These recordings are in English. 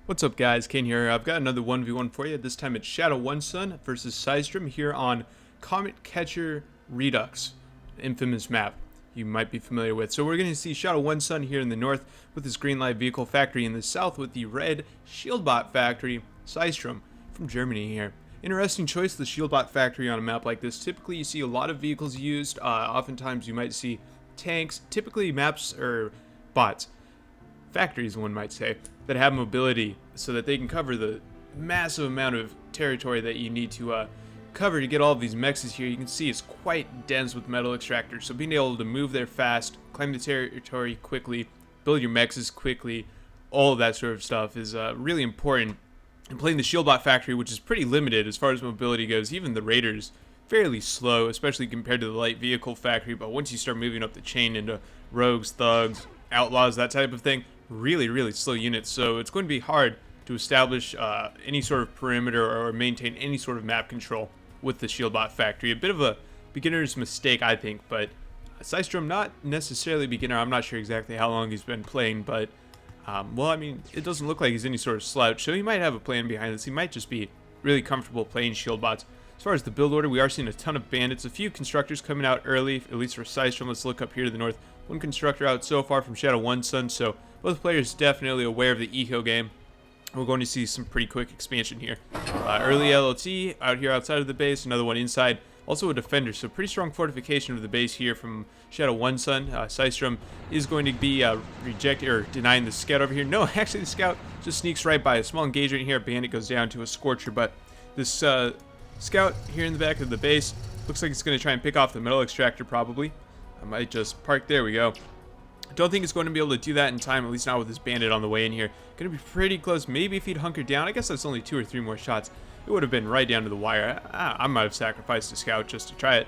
What's up guys, Kane here. I've got another 1v1 for you. This time it's Shata1son versus Seisdrum here on Comet Catcher Redux, infamous map you might be familiar with. So we're going to see Shata1son here in the north with his green light vehicle factory, in the south with the red shieldbot factory, Seisdrum from Germany here. Interesting choice, the shieldbot factory on a map like this. Typically you see a lot of vehicles used. Oftentimes you might see tanks, typically maps or bots. Factories, one might say, that have mobility so that they can cover the massive amount of territory that you need to cover to get all of these mexes here. You can see it's quite dense with metal extractors, so being able to move there fast, claim the territory quickly, build your mexes quickly, all of that sort of stuff is really important. And playing the shieldbot factory, which is pretty limited as far as mobility goes, even the raiders fairly slow, especially compared to the light vehicle factory, but once you start moving up the chain into rogues, thugs, outlaws, that type of thing, really slow units. So it's going to be hard to establish any sort of perimeter or maintain any sort of map control with the shieldbot factory. A bit of a beginner's mistake, I think, but Seisdrum, not necessarily beginner. I'm not sure exactly how long he's been playing, but well, I mean, it doesn't look like he's any sort of slouch, so he might have a plan behind this. He might just be really comfortable playing shieldbots. As far as the build order, we are seeing a ton of bandits, a few constructors coming out early, at least for Seisdrum. Let's look up here to the north. One constructor out so far from Shata1son, so both players definitely aware of the eco game. We're going to see some pretty quick expansion here. Early LLT out here outside of the base, another one inside. Also a defender, so pretty strong fortification of the base here from Shata1son. Seisdrum is going to be rejecting or denying the scout over here. No, actually the scout just sneaks right by. A small engagement here. Bandit goes down to a Scorcher, but this scout here in the back of the base looks like it's going to try and pick off the metal extractor probably. I might just park. There we go. Don't think it's going to be able to do that in time, at least not with this bandit on the way in here. Going to be pretty close. Maybe if he'd hunkered down, I guess that's only 2 or 3 more shots. It would have been right down to the wire. I might have sacrificed a scout just to try it.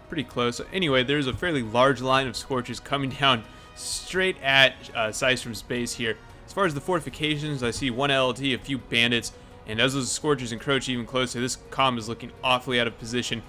Pretty close. Anyway, there's a fairly large line of Scorchers coming down straight at Seisdrum's base here. As far as the fortifications, I see one LLT, a few bandits, and as those Scorchers encroach even closer, this comm is looking awfully out of position.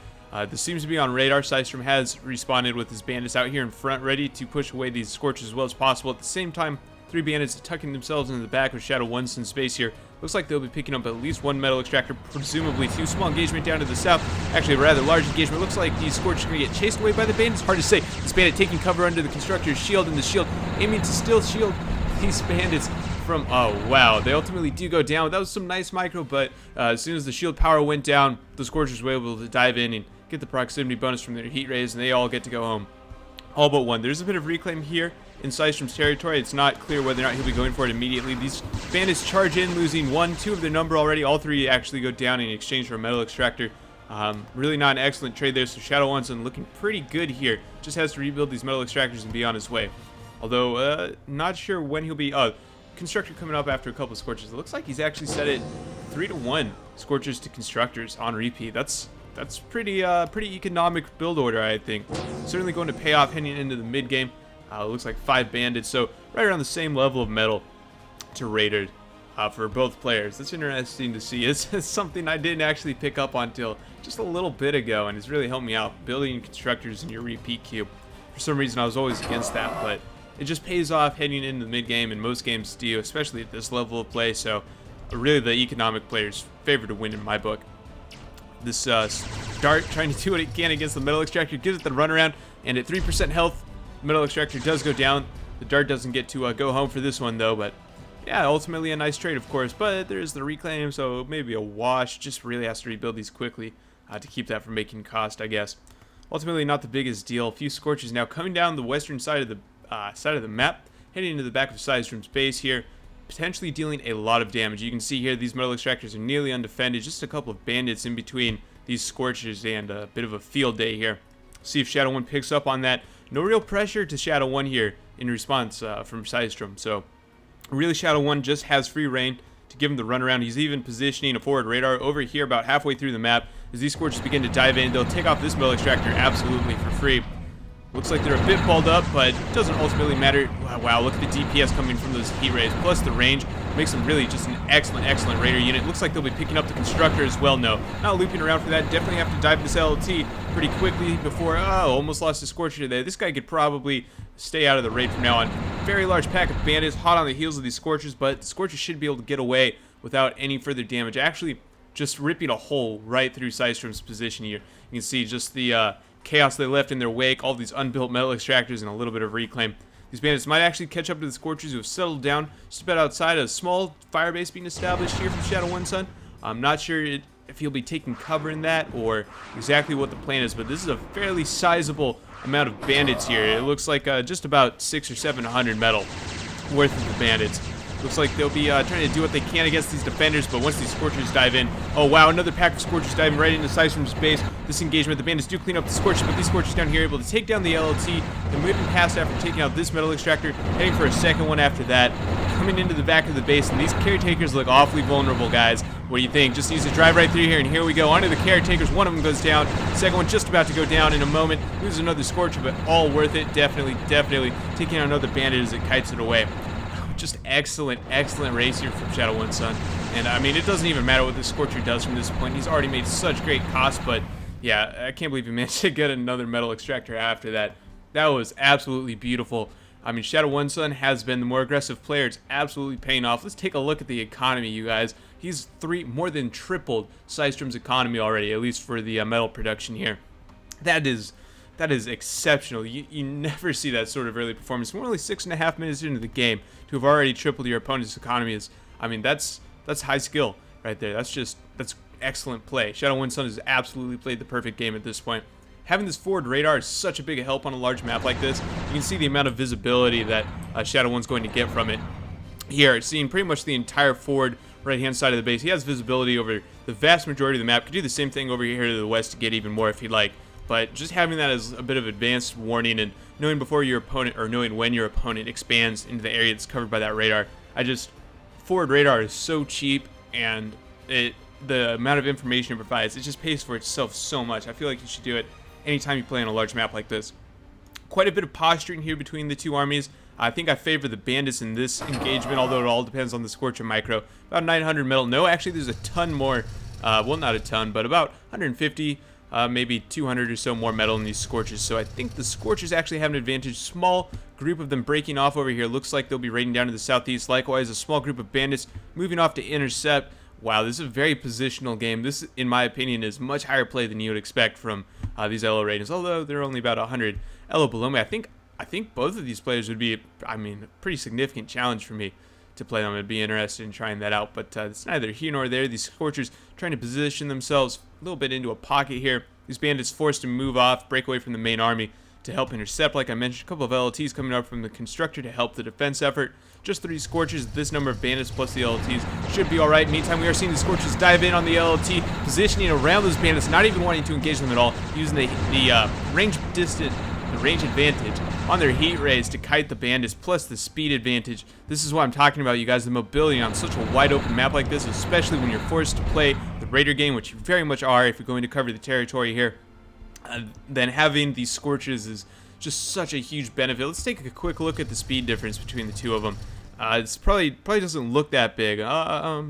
This seems to be on radar. Seisdrum has responded with his bandits out here in front, ready to push away these Scorchers as well as possible. At the same time, 3 bandits tucking themselves into the back of Shata1son's base here. Looks like they'll be picking up at least 1 metal extractor, presumably 2. Small engagement down to the south. Actually, a rather large engagement. Looks like these Scorchers are going to get chased away by the bandits. Hard to say. This bandit taking cover under the constructor's shield, and the shield aiming to still shield these bandits from... Oh, wow. They ultimately do go down. That was some nice micro, but as soon as the shield power went down, the Scorchers were able to dive in and get the proximity bonus from their heat rays, and they all get to go home. All but one. There's a bit of reclaim here in Seisdrum's territory. It's not clear whether or not he'll be going for it immediately. These bandits charge in, losing 1, 2 of their number already. All 3 actually go down in exchange for a metal extractor. Really not an excellent trade there, so Shata1son looking pretty good here. Just has to rebuild these metal extractors and be on his way. Although, not sure when he'll be... Constructor coming up after a couple of Scorchers. It looks like he's actually set it 3-to-1 Scorchers to Constructors on repeat. That's pretty economic build order, I think. Certainly going to pay off heading into the mid game. Looks like 5 bandits, so right around the same level of metal to Raiders for both players. That's interesting to see. It's something I didn't actually pick up on until just a little bit ago, and it's really helped me out building constructors in your repeat queue. For some reason, I was always against that, but it just pays off heading into the mid game, and most games do, especially at this level of play. So really the economic players favor to win in my book. This Dart trying to do what it can against the metal extractor, gives it the runaround, and at 3% health, the metal extractor does go down. The Dart doesn't get to go home for this one though, but yeah, ultimately a nice trade, of course. But there's the reclaim, so maybe a wash. Just really has to rebuild these quickly to keep that from making cost, I guess. Ultimately not the biggest deal. A few Scorchers now coming down the western side of the map, heading into the back of Seisdrum's base here, potentially dealing a lot of damage. You can see here these metal extractors are nearly undefended. Just a couple of bandits in between these Scorchers, and a bit of a field day here. See if Shata1 picks up on that. No real pressure to Shata1 here in response from Seisdrum. So really Shata1 just has free reign to give him the runaround. He's even positioning a forward radar over here about halfway through the map. As these Scorchers begin to dive in, they'll take off this metal extractor absolutely for free. Looks like they're a bit balled up, but it doesn't ultimately matter. Wow, look at the DPS coming from those heat rays, plus the range. makes them really just an excellent Raider unit. Looks like they'll be picking up the Constructor as well. No, not looping around for that. Definitely have to dive this LLT pretty quickly before, almost lost the Scorcher there. This guy could probably stay out of the raid from now on. Very large pack of bandits, hot on the heels of these Scorchers, but the Scorchers should be able to get away without any further damage. Actually, just ripping a hole right through Seisdrum's position here. You can see just the chaos they left in their wake, all these unbuilt metal extractors, and a little bit of reclaim. These bandits might actually catch up to the Scorchers, who have settled down just about outside. A small fire base being established here from Shata1son. I'm not sure if he'll be taking cover in that or exactly what the plan is, but this is a fairly sizable amount of bandits here. It looks like just about 600 or 700 metal worth of the bandits. Looks like they'll be trying to do what they can against these defenders, but once these Scorchers dive in, oh wow, another pack of Scorchers diving right into Seisdrum's base. This engagement, the bandits do clean up the Scorchers, but these Scorchers down here are able to take down the LLT. They're moving past after taking out this metal extractor, heading for a second one after that, coming into the back of the base, and these caretakers look awfully vulnerable, guys. What do you think? Just needs to drive right through here, and here we go. Onto the caretakers. One of them goes down. Second one just about to go down in a moment. Loses another Scorcher, but all worth it. Definitely taking out another bandit as it kites it away. Just excellent race here from Shata1son. And I mean, it doesn't even matter what the Scorcher does from this point. He's already made such great costs, but yeah, I can't believe he managed to get another metal extractor after that. That was absolutely beautiful. I mean, Shata1son has been the more aggressive player. It's absolutely paying off. Let's take a look at the economy, you guys. He's more than tripled Seisdrum's economy already, at least for the metal production here. That is exceptional. You never see that sort of early performance. We're only 6.5 minutes into the game to have already tripled your opponent's economy. I mean, that's high skill right there. That's excellent play. Shata1son has absolutely played the perfect game at this point. Having this forward radar is such a big help on a large map like this. You can see the amount of visibility that Shata1's going to get from it. Here, seeing pretty much the entire forward right-hand side of the base. He has visibility over the vast majority of the map. Could do the same thing over here to the west to get even more if he'd like. But just having that as a bit of advanced warning and knowing before your opponent, or knowing when your opponent expands into the area that's covered by that radar. Forward radar is so cheap, and the amount of information it provides, it just pays for itself so much. I feel like you should do it anytime you play on a large map like this. Quite a bit of posturing here between the two armies. I think I favor the bandits in this engagement, although it all depends on the Scorcher micro. About 900 metal. No, actually there's a ton more, well, not a ton, but about 150, maybe 200 or so more metal in these Scorchers. So I think the Scorchers actually have an advantage. Small group of them breaking off over here. Looks like they'll be raiding down to the southeast. Likewise, a small group of bandits moving off to intercept. Wow, this is a very positional game. This, in my opinion, is much higher play than you would expect from these LO ratings, although they're only about 100 LO below me. I think both of these players would be, I mean, a pretty significant challenge for me to play them. I'd be interested in trying that out, but it's neither here nor there. These Scorchers trying to position themselves a little bit into a pocket here. These bandits forced to move off, break away from the main army to help intercept. Like I mentioned, a couple of LLTs coming up from the Constructor to help the defense effort. Just 3 Scorchers. This number of bandits plus the LLTs should be alright. Meantime, we are seeing the Scorchers dive in on the LLT, positioning around those bandits, not even wanting to engage them at all, using the range advantage on their heat rays to kite the bandits, plus the speed advantage. This is what I'm talking about, you guys, the mobility on such a wide open map like this, especially when you're forced to play the Raider game, which you very much are if you're going to cover the territory here. Then having these Scorchers is just such a huge benefit. Let's take a quick look at the speed difference between the two of them. It's probably doesn't look that big.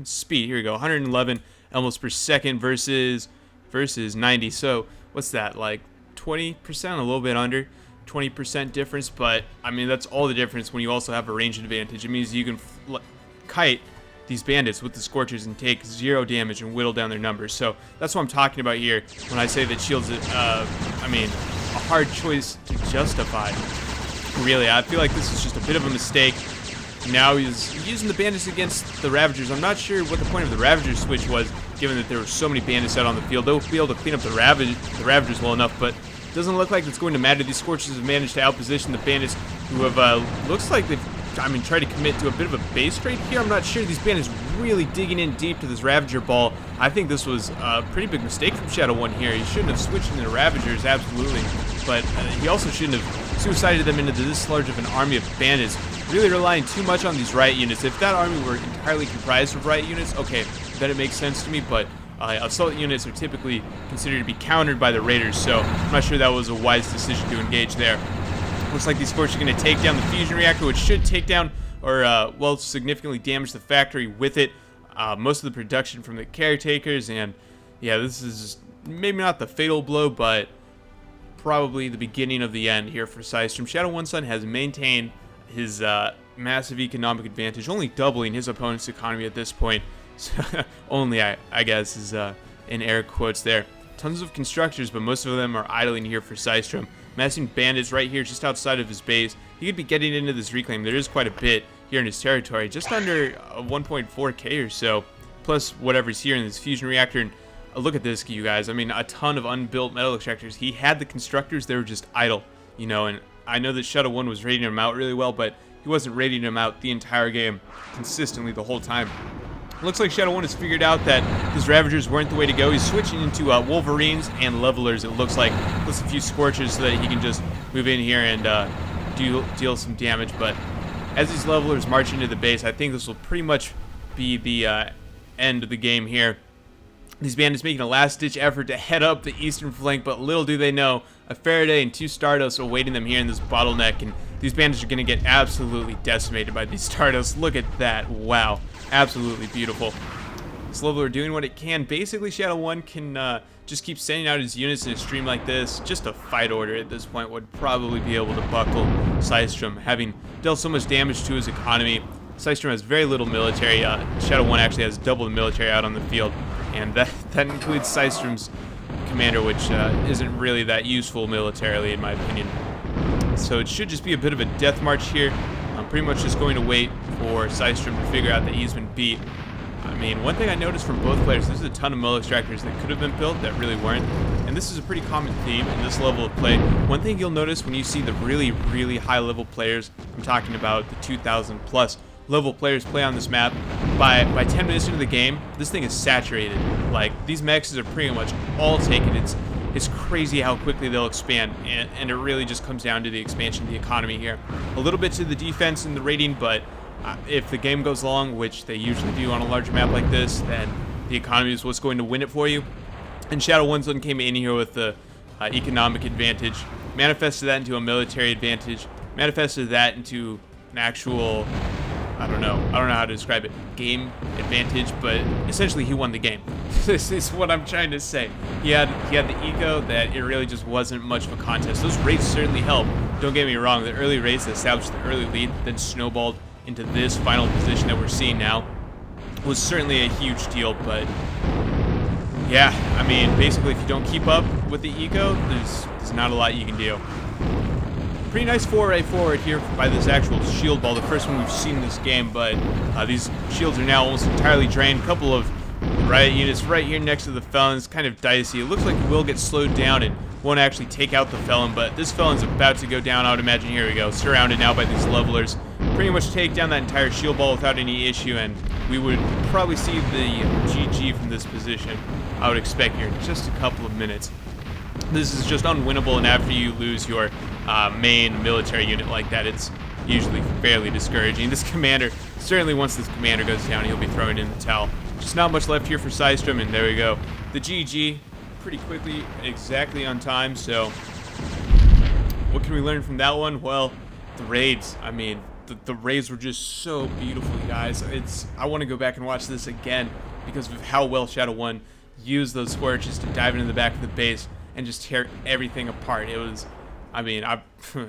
Speed, here we go, 111 elmo's per second versus 90. So what's that, like 20%, a little bit under 20% difference? But I mean, that's all the difference when you also have a range advantage. It means you can kite these bandits with the Scorchers and take 0 damage and whittle down their numbers. So that's what I'm talking about here when I say that Shields, I mean, a hard choice to justify. Really, I feel like this is just a bit of a mistake. Now he's using the bandits against the Ravagers. I'm not sure what the point of the Ravager switch was, given that there were so many bandits out on the field. They'll be able to clean up the Ravagers well enough, but it doesn't look like it's going to matter. These Scorchers have managed to outposition the bandits, who have, looks like they've, tried to commit to a bit of a base trade here. I'm not sure. These bandits really digging in deep to this Ravager ball. I think this was a pretty big mistake from Shata1 here. He shouldn't have switched into Ravagers, absolutely. But he also shouldn't have suicided them into this large of an army of bandits. Really relying too much on these riot units. If that army were entirely comprised of riot units, okay, then it makes sense to me, but assault units are typically considered to be countered by the Raiders, so I'm not sure that was a wise decision to engage there. Looks like these Scorchers are going to take down the fusion reactor, which should take down or well, significantly damage the factory with it. Most of the production from the caretakers, and yeah, this is maybe not the fatal blow, but probably the beginning of the end here for Seisdrum. Shata1son has maintained his massive economic advantage, only doubling his opponent's economy at this point. So, only, I guess, is in air quotes there. Tons of constructors, but most of them are idling here for Seisdrum. Massing bandits right here just outside of his base. He could be getting into this reclaim. There is quite a bit here in his territory, just under 1.4k or so, plus whatever's here in this fusion reactor. And look at this, you guys. I mean, a ton of unbuilt metal extractors. He had the constructors, they were just idle, you know, and I know that Shata1 was raiding them out really well, but he wasn't raiding them out the entire game consistently the whole time. Looks like Shata1 has figured out that his Ravagers weren't the way to go. He's switching into Wolverines and Levelers, it looks like, plus a few Scorches so that he can just move in here and deal some damage. But as these Levelers march into the base, I think this will pretty much be the end of the game here. These bandits making a last-ditch effort to head up the eastern flank, but little do they know, a Faraday and 2 Stardust awaiting them here in this bottleneck, and these bandits are going to get absolutely decimated by these Stardust. Look at that. Wow. Absolutely beautiful. This Leveler doing what it can. Basically, Shata1 can just keep sending out his units in a stream like this. Just a fight order at this point would probably be able to buckle Seisdrum, having dealt so much damage to his economy. Seisdrum has very little military. Shata1 actually has double the military out on the field, and that includes Seisdrum's commander, which isn't really that useful militarily, in my opinion. So it should just be a bit of a death march here. I'm pretty much just going to wait for Seisdrum to figure out that he's been beat. I mean, one thing I noticed from both players, there's a ton of mill extractors that could have been built that really weren't. And this is a pretty common theme in this level of play. One thing you'll notice when you see the really, really high level players, I'm talking about the 2,000 plus level players play on this map, by 10 minutes into the game, this thing is saturated. Like, these mexes are pretty much all taken. It's crazy how quickly they'll expand, and it really just comes down to the expansion of the economy here. A little bit to the defense and the raiding, but if the game goes long, which they usually do on a larger map like this, then the economy is what's going to win it for you. And Shata1son came in here with the economic advantage, manifested that into a military advantage, manifested that into an actual, I don't know how to describe it, game advantage, but essentially he won the game. This is what I'm trying to say. He had the eco that it really just wasn't much of a contest. Those raids certainly helped. Don't get me wrong, the early raids that established the early lead, then snowballed into this final position that we're seeing now, was certainly a huge deal. But yeah, I mean, basically if you don't keep up with the eco, there's not a lot you can do. Pretty nice foray forward here by this actual shield ball, the first one we've seen in this game, but these shields are now almost entirely drained. A couple of riot units right here next to the felons, kind of dicey. It looks like we will get slowed down and won't actually take out the felon, but this felon's about to go down, I would imagine. Here we go, surrounded now by these levelers. Pretty much take down that entire shield ball without any issue, and we would probably see the GG from this position, I would expect, here in just a couple of minutes. This is just unwinnable, and after you lose your main military unit like that, it's usually fairly discouraging. This commander, certainly once this commander goes down, he'll be throwing in the towel. Just not much left here for Seisdrum, and there we go. The GG, pretty quickly, exactly on time. So what can we learn from that one? Well, the raids. I mean, the raids were just so beautiful, guys. I want to go back and watch this again because of how well Shata1 used those scorches to dive into the back of the base and just tear everything apart. It was, I mean, I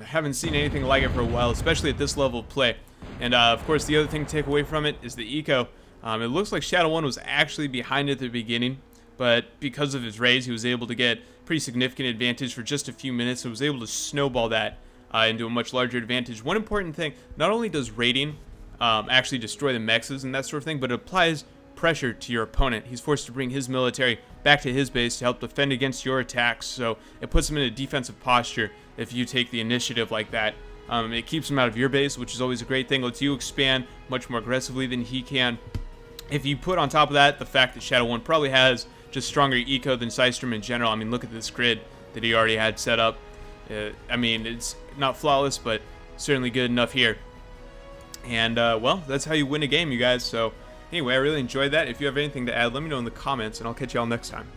haven't seen anything like it for a while, especially at this level of play. And of course, the other thing to take away from it is the eco. It looks like Shata1 was actually behind at the beginning, but because of his raids, he was able to get pretty significant advantage for just a few minutes, and was able to snowball that into a much larger advantage. One important thing, not only does raiding actually destroy the mexes and that sort of thing, but it applies pressure to your opponent. He's forced to bring his military back to his base to help defend against your attacks, so it puts him in a defensive posture if you take the initiative like that. It keeps him out of your base, which is always a great thing. Lets you expand much more aggressively than he can. If you put on top of that the fact that Shata1 probably has just stronger eco than Seisdrum in general, I mean, look at this grid that he already had set up. I mean, it's not flawless, but certainly good enough here. And, well, that's how you win a game, you guys. So, anyway, I really enjoyed that. If you have anything to add, let me know in the comments, and I'll catch y'all next time.